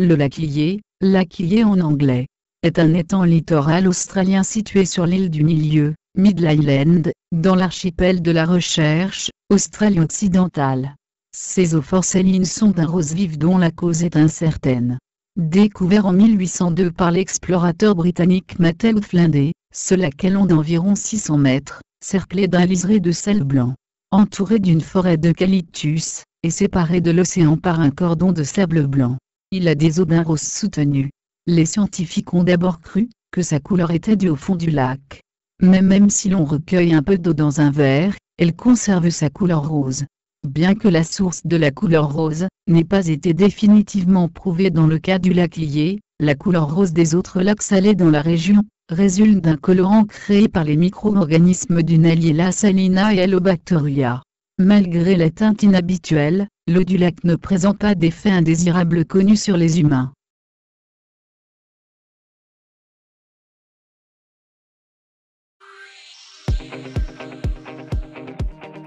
Le lac Lyell en anglais, est un étang littoral australien situé sur l'île du Milieu, Middle Island, dans l'archipel de la Recherche, Australie-Occidentale. Ces eaux fort salines sont d'un rose vif dont la cause est incertaine. Découvert en 1802 par l'explorateur britannique Matthew Flinders, ce lac est long d'environ 600 mètres, cerclé d'un liseré de sel blanc, entouré d'une forêt d'eucalyptus, et séparé de l'océan par un cordon de sable blanc. Il a des eaux d'un rose soutenu. Les scientifiques ont d'abord cru que sa couleur était due au fond du lac. Mais même si l'on recueille un peu d'eau dans un verre, elle conserve sa couleur rose. Bien que la source de la couleur rose n'ait pas été définitivement prouvée dans le cas du lac Lyell, la couleur rose des autres lacs salés dans la région résulte d'un colorant créé par les micro-organismes du Naliella salina et Allobacteria. Malgré la teinte inhabituelle, l'eau du lac ne présente pas d'effet indésirable connu sur les humains.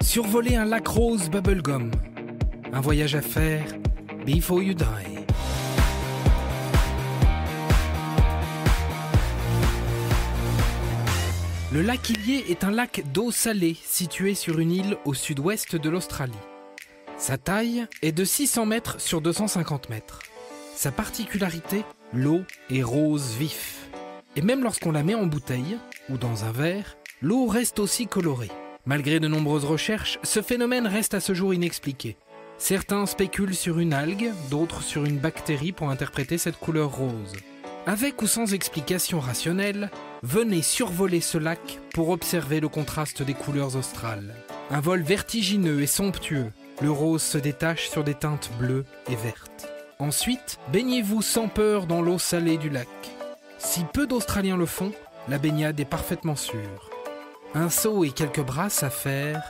Survoler un lac rose bubblegum. Un voyage à faire before you die. Le lac Lyell est un lac d'eau salée situé sur une île au sud-ouest de l'Australie. Sa taille est de 600 mètres sur 250 mètres. Sa particularité, l'eau est rose vif. Et même lorsqu'on la met en bouteille ou dans un verre, l'eau reste aussi colorée. Malgré de nombreuses recherches, ce phénomène reste à ce jour inexpliqué. Certains spéculent sur une algue, d'autres sur une bactérie pour interpréter cette couleur rose. Avec ou sans explication rationnelle, venez survoler ce lac pour observer le contraste des couleurs australes. Un vol vertigineux et somptueux, le rose se détache sur des teintes bleues et vertes. Ensuite, baignez-vous sans peur dans l'eau salée du lac. Si peu d'Australiens le font, la baignade est parfaitement sûre. Un saut et quelques brasses à faire